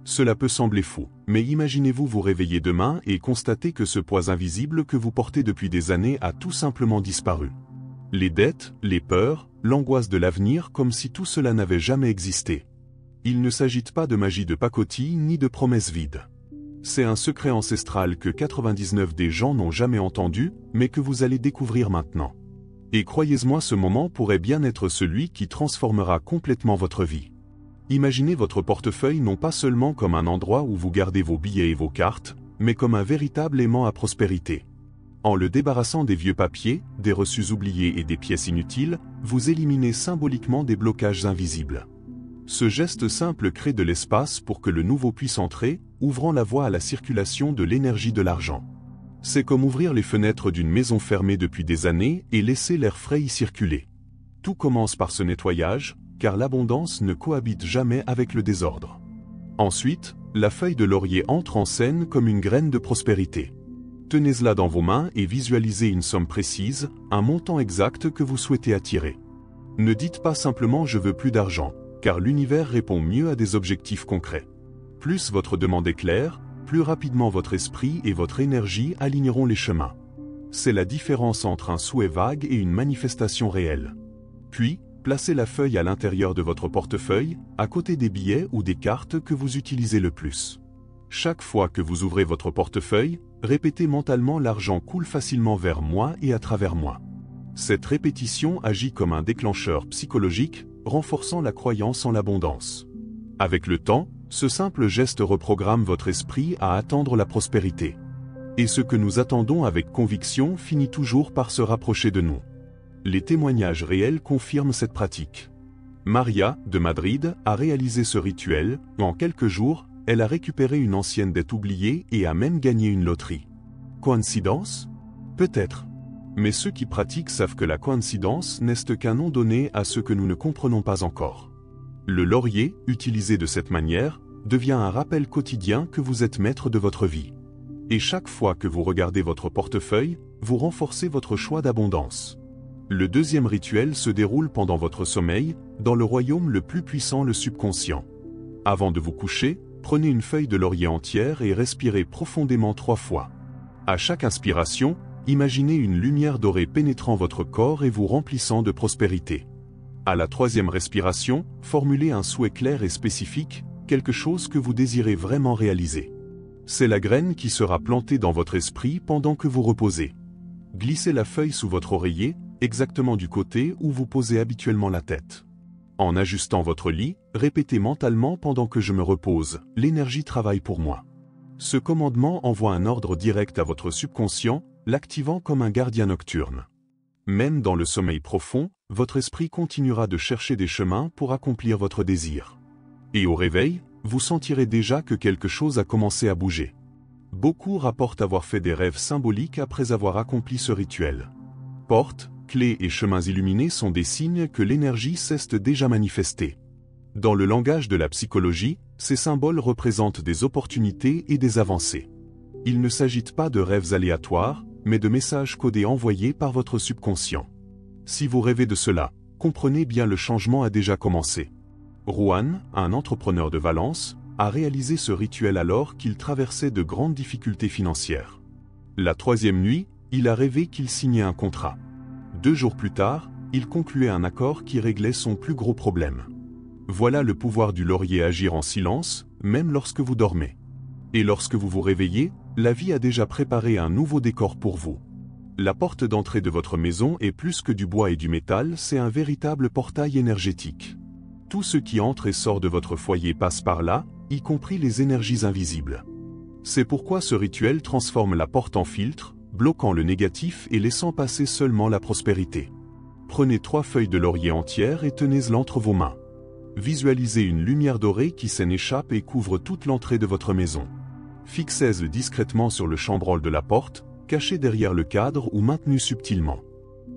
Cela peut sembler fou, mais imaginez-vous vous réveiller demain et constater que ce poids invisible que vous portez depuis des années a tout simplement disparu. Les dettes, les peurs, l'angoisse de l'avenir comme si tout cela n'avait jamais existé. Il ne s'agit pas de magie de pacotille ni de promesses vides. C'est un secret ancestral que 99 des gens n'ont jamais entendu, mais que vous allez découvrir maintenant. Et croyez-moi, ce moment pourrait bien être celui qui transformera complètement votre vie. Imaginez votre portefeuille non pas seulement comme un endroit où vous gardez vos billets et vos cartes, mais comme un véritable aimant à prospérité. En le débarrassant des vieux papiers, des reçus oubliés et des pièces inutiles, vous éliminez symboliquement des blocages invisibles. Ce geste simple crée de l'espace pour que le nouveau puisse entrer, ouvrant la voie à la circulation de l'énergie de l'argent. C'est comme ouvrir les fenêtres d'une maison fermée depuis des années et laisser l'air frais y circuler. Tout commence par ce nettoyage, car l'abondance ne cohabite jamais avec le désordre. Ensuite, la feuille de laurier entre en scène comme une graine de prospérité. Tenez-la dans vos mains et visualisez une somme précise, un montant exact que vous souhaitez attirer. Ne dites pas simplement « je veux plus d'argent », car l'univers répond mieux à des objectifs concrets. Plus votre demande est claire, plus rapidement votre esprit et votre énergie aligneront les chemins. C'est la différence entre un souhait vague et une manifestation réelle. Puis, placez la feuille à l'intérieur de votre portefeuille, à côté des billets ou des cartes que vous utilisez le plus. Chaque fois que vous ouvrez votre portefeuille, répétez mentalement « l'argent coule facilement vers moi et à travers moi ». Cette répétition agit comme un déclencheur psychologique, renforçant la croyance en l'abondance. Avec le temps, ce simple geste reprogramme votre esprit à attendre la prospérité. Et ce que nous attendons avec conviction finit toujours par se rapprocher de nous. Les témoignages réels confirment cette pratique. Maria, de Madrid, a réalisé ce rituel. En quelques jours, elle a récupéré une ancienne dette oubliée et a même gagné une loterie. Coïncidence? Peut-être. Mais ceux qui pratiquent savent que la coïncidence n'est qu'un nom donné à ce que nous ne comprenons pas encore. Le laurier, utilisé de cette manière, devient un rappel quotidien que vous êtes maître de votre vie. Et chaque fois que vous regardez votre portefeuille, vous renforcez votre choix d'abondance. Le deuxième rituel se déroule pendant votre sommeil, dans le royaume le plus puissant, le subconscient. Avant de vous coucher, prenez une feuille de laurier entière et respirez profondément 3 fois. À chaque inspiration, imaginez une lumière dorée pénétrant votre corps et vous remplissant de prospérité. À la 3e respiration, formulez un souhait clair et spécifique, quelque chose que vous désirez vraiment réaliser. C'est la graine qui sera plantée dans votre esprit pendant que vous reposez. Glissez la feuille sous votre oreiller, exactement du côté où vous posez habituellement la tête. En ajustant votre lit, répétez mentalement pendant que je me repose, « l'énergie travaille pour moi ». Ce commandement envoie un ordre direct à votre subconscient, l'activant comme un gardien nocturne. Même dans le sommeil profond, votre esprit continuera de chercher des chemins pour accomplir votre désir. Et au réveil, vous sentirez déjà que quelque chose a commencé à bouger. Beaucoup rapportent avoir fait des rêves symboliques après avoir accompli ce rituel. Portes, clés et chemins illuminés sont des signes que l'énergie s'est déjà manifestée. Dans le langage de la psychologie, ces symboles représentent des opportunités et des avancées. Il ne s'agit pas de rêves aléatoires, mais de messages codés envoyés par votre subconscient. Si vous rêvez de cela, comprenez bien, le changement a déjà commencé. Juan, un entrepreneur de Valence, a réalisé ce rituel alors qu'il traversait de grandes difficultés financières. La 3e nuit, il a rêvé qu'il signait un contrat. 2 jours plus tard, il concluait un accord qui réglait son plus gros problème. Voilà le pouvoir du laurier, agir en silence, même lorsque vous dormez. Et lorsque vous vous réveillez, la vie a déjà préparé un nouveau décor pour vous. La porte d'entrée de votre maison est plus que du bois et du métal, c'est un véritable portail énergétique. Tout ce qui entre et sort de votre foyer passe par là, y compris les énergies invisibles. C'est pourquoi ce rituel transforme la porte en filtre, bloquant le négatif et laissant passer seulement la prospérité. Prenez 3 feuilles de laurier entières et tenez-les entre vos mains. Visualisez une lumière dorée qui s'en échappe et couvre toute l'entrée de votre maison. Fixez-le discrètement sur le chambranle de la porte, caché derrière le cadre ou maintenu subtilement.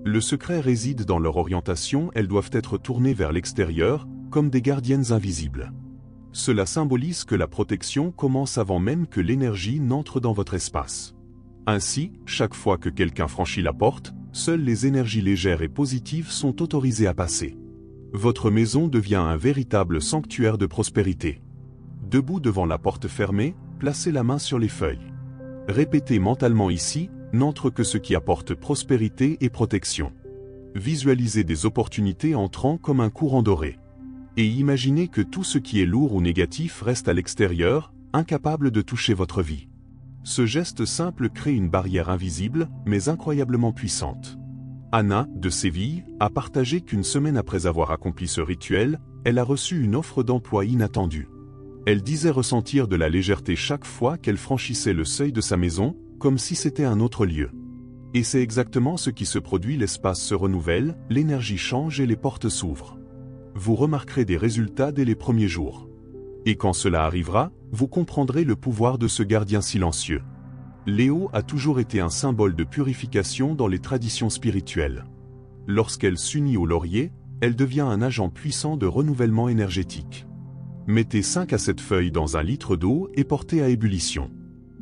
Le secret réside dans leur orientation, elles doivent être tournées vers l'extérieur, comme des gardiennes invisibles. Cela symbolise que la protection commence avant même que l'énergie n'entre dans votre espace. Ainsi, chaque fois que quelqu'un franchit la porte, seules les énergies légères et positives sont autorisées à passer. Votre maison devient un véritable sanctuaire de prospérité. Debout devant la porte fermée, placez la main sur les feuilles. Répétez mentalement ici, n'entre que ce qui apporte prospérité et protection. Visualisez des opportunités entrant comme un courant doré. Et imaginez que tout ce qui est lourd ou négatif reste à l'extérieur, incapable de toucher votre vie. Ce geste simple crée une barrière invisible, mais incroyablement puissante. Anna, de Séville, a partagé qu'une semaine après avoir accompli ce rituel, elle a reçu une offre d'emploi inattendue. Elle disait ressentir de la légèreté chaque fois qu'elle franchissait le seuil de sa maison, comme si c'était un autre lieu. Et c'est exactement ce qui se produit, l'espace se renouvelle, l'énergie change et les portes s'ouvrent. Vous remarquerez des résultats dès les premiers jours. Et quand cela arrivera, vous comprendrez le pouvoir de ce gardien silencieux. Léo a toujours été un symbole de purification dans les traditions spirituelles. Lorsqu'elle s'unit au laurier, elle devient un agent puissant de renouvellement énergétique. Mettez 5 à 7 feuilles dans un litre d'eau et portez à ébullition.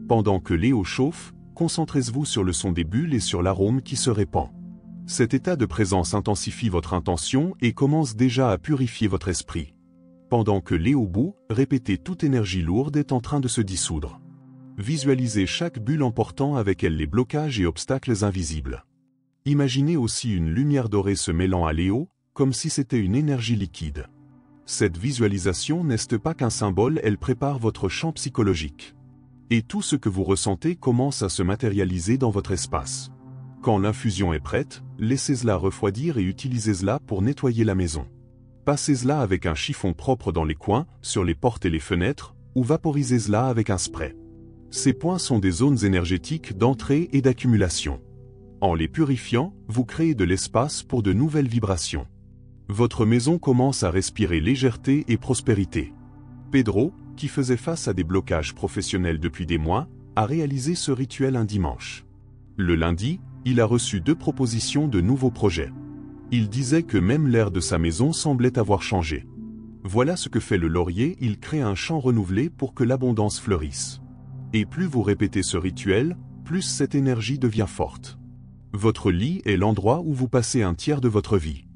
Pendant que Léo chauffe, concentrez-vous sur le son des bulles et sur l'arôme qui se répand. Cet état de présence intensifie votre intention et commence déjà à purifier votre esprit. Pendant que Léo bout, répétez: toute énergie lourde est en train de se dissoudre. Visualisez chaque bulle emportant avec elle les blocages et obstacles invisibles. Imaginez aussi une lumière dorée se mêlant à Léo, comme si c'était une énergie liquide. Cette visualisation n'est pas qu'un symbole, elle prépare votre champ psychologique. Et tout ce que vous ressentez commence à se matérialiser dans votre espace. Quand l'infusion est prête, laissez-la refroidir et utilisez-la pour nettoyer la maison. Passez-la avec un chiffon propre dans les coins, sur les portes et les fenêtres, ou vaporisez-la avec un spray. Ces points sont des zones énergétiques d'entrée et d'accumulation. En les purifiant, vous créez de l'espace pour de nouvelles vibrations. Votre maison commence à respirer légèreté et prospérité. Pedro, qui faisait face à des blocages professionnels depuis des mois, a réalisé ce rituel un dimanche. Le lundi, il a reçu 2 propositions de nouveaux projets. Il disait que même l'air de sa maison semblait avoir changé. Voilà ce que fait le laurier, il crée un champ renouvelé pour que l'abondance fleurisse. Et plus vous répétez ce rituel, plus cette énergie devient forte. Votre lit est l'endroit où vous passez un tiers de votre vie.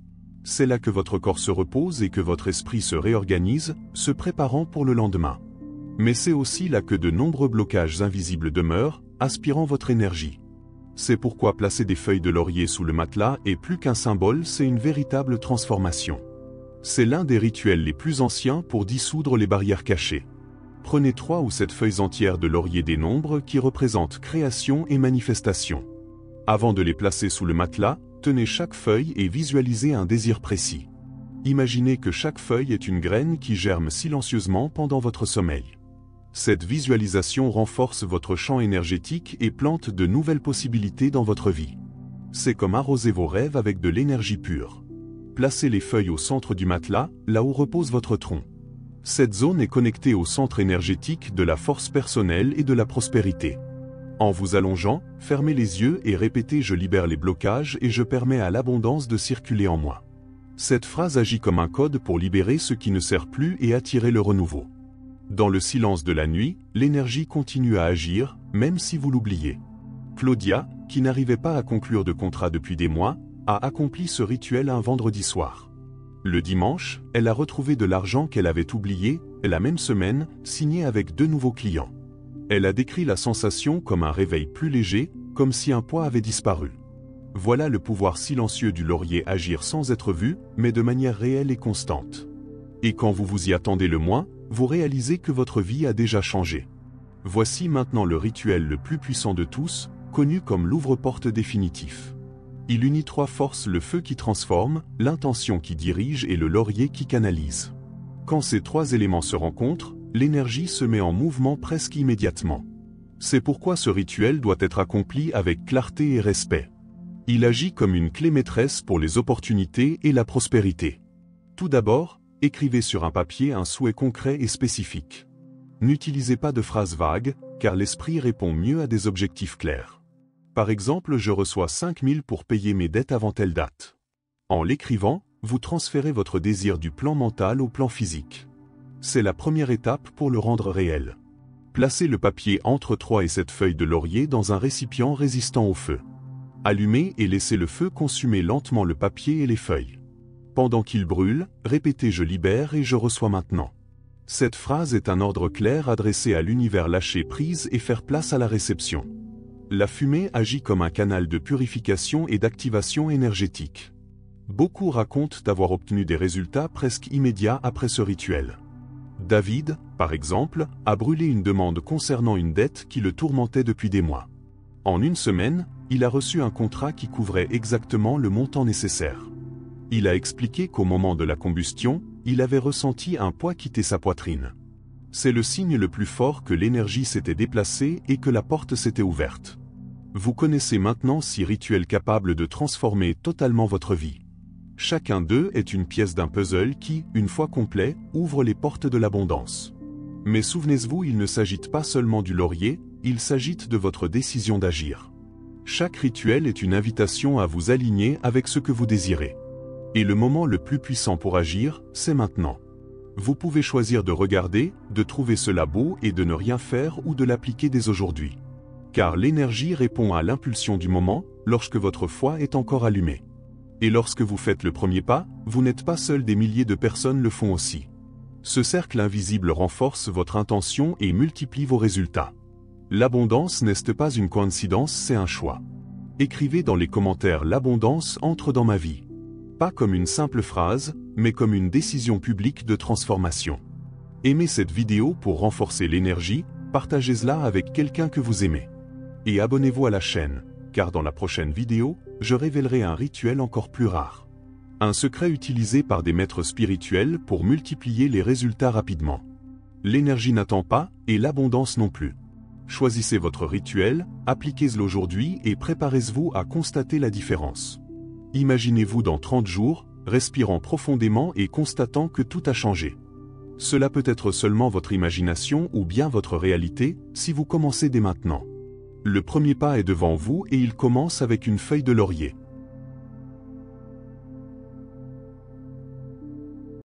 C'est là que votre corps se repose et que votre esprit se réorganise, se préparant pour le lendemain. Mais c'est aussi là que de nombreux blocages invisibles demeurent, aspirant votre énergie. C'est pourquoi placer des feuilles de laurier sous le matelas est plus qu'un symbole, c'est une véritable transformation. C'est l'un des rituels les plus anciens pour dissoudre les barrières cachées. Prenez 3 ou 7 feuilles entières de laurier des nombres qui représentent création et manifestation. Avant de les placer sous le matelas, tenez chaque feuille et visualisez un désir précis. Imaginez que chaque feuille est une graine qui germe silencieusement pendant votre sommeil. Cette visualisation renforce votre champ énergétique et plante de nouvelles possibilités dans votre vie. C'est comme arroser vos rêves avec de l'énergie pure. Placez les feuilles au centre du matelas, là où repose votre tronc. Cette zone est connectée au centre énergétique de la force personnelle et de la prospérité. En vous allongeant, fermez les yeux et répétez: je libère les blocages et je permets à l'abondance de circuler en moi. Cette phrase agit comme un code pour libérer ce qui ne sert plus et attirer le renouveau. Dans le silence de la nuit, l'énergie continue à agir, même si vous l'oubliez. Claudia, qui n'arrivait pas à conclure de contrat depuis des mois, a accompli ce rituel un vendredi soir. Le dimanche, elle a retrouvé de l'argent qu'elle avait oublié, la même semaine, signé avec 2 nouveaux clients. Elle a décrit la sensation comme un réveil plus léger, comme si un poids avait disparu. Voilà le pouvoir silencieux du laurier, agir sans être vu, mais de manière réelle et constante. Et quand vous vous y attendez le moins, vous réalisez que votre vie a déjà changé. Voici maintenant le rituel le plus puissant de tous, connu comme l'ouvre-porte définitif. Il unit 3 forces: le feu qui transforme, l'intention qui dirige et le laurier qui canalise. Quand ces 3 éléments se rencontrent, l'énergie se met en mouvement presque immédiatement. C'est pourquoi ce rituel doit être accompli avec clarté et respect. Il agit comme une clé maîtresse pour les opportunités et la prospérité. Tout d'abord, écrivez sur un papier un souhait concret et spécifique. N'utilisez pas de phrases vagues, car l'esprit répond mieux à des objectifs clairs. Par exemple, je reçois 5 000 pour payer mes dettes avant telle date. En l'écrivant, vous transférez votre désir du plan mental au plan physique. C'est la première étape pour le rendre réel. Placez le papier entre 3 et 7 feuilles de laurier dans un récipient résistant au feu. Allumez et laissez le feu consumer lentement le papier et les feuilles. Pendant qu'il brûle, répétez: je libère et je reçois maintenant. Cette phrase est un ordre clair adressé à l'univers lâcher prise et faire place à la réception. La fumée agit comme un canal de purification et d'activation énergétique. Beaucoup racontent d'avoir obtenu des résultats presque immédiats après ce rituel. David, par exemple, a brûlé une demande concernant une dette qui le tourmentait depuis des mois. En une semaine, il a reçu un contrat qui couvrait exactement le montant nécessaire. Il a expliqué qu'au moment de la combustion, il avait ressenti un poids quitter sa poitrine. C'est le signe le plus fort que l'énergie s'était déplacée et que la porte s'était ouverte. Vous connaissez maintenant 6 rituels capables de transformer totalement votre vie. Chacun d'eux est une pièce d'un puzzle qui, une fois complet, ouvre les portes de l'abondance. Mais souvenez-vous, il ne s'agit pas seulement du laurier, il s'agit de votre décision d'agir. Chaque rituel est une invitation à vous aligner avec ce que vous désirez. Et le moment le plus puissant pour agir, c'est maintenant. Vous pouvez choisir de regarder, de trouver cela beau et de ne rien faire ou de l'appliquer dès aujourd'hui. Car l'énergie répond à l'impulsion du moment, lorsque votre foi est encore allumée. Et lorsque vous faites le premier pas, vous n'êtes pas seul, des milliers de personnes le font aussi. Ce cercle invisible renforce votre intention et multiplie vos résultats. L'abondance n'est pas une coïncidence, c'est un choix. Écrivez dans les commentaires: l'abondance entre dans ma vie. Pas comme une simple phrase, mais comme une décision publique de transformation. Aimez cette vidéo pour renforcer l'énergie, partagez-la avec quelqu'un que vous aimez. Et abonnez-vous à la chaîne, car dans la prochaine vidéo, je révélerai un rituel encore plus rare. Un secret utilisé par des maîtres spirituels pour multiplier les résultats rapidement. L'énergie n'attend pas, et l'abondance non plus. Choisissez votre rituel, appliquez-le aujourd'hui et préparez-vous à constater la différence. Imaginez-vous dans 30 jours, respirant profondément et constatant que tout a changé. Cela peut être seulement votre imagination ou bien votre réalité, si vous commencez dès maintenant. Le premier pas est devant vous et il commence avec une feuille de laurier.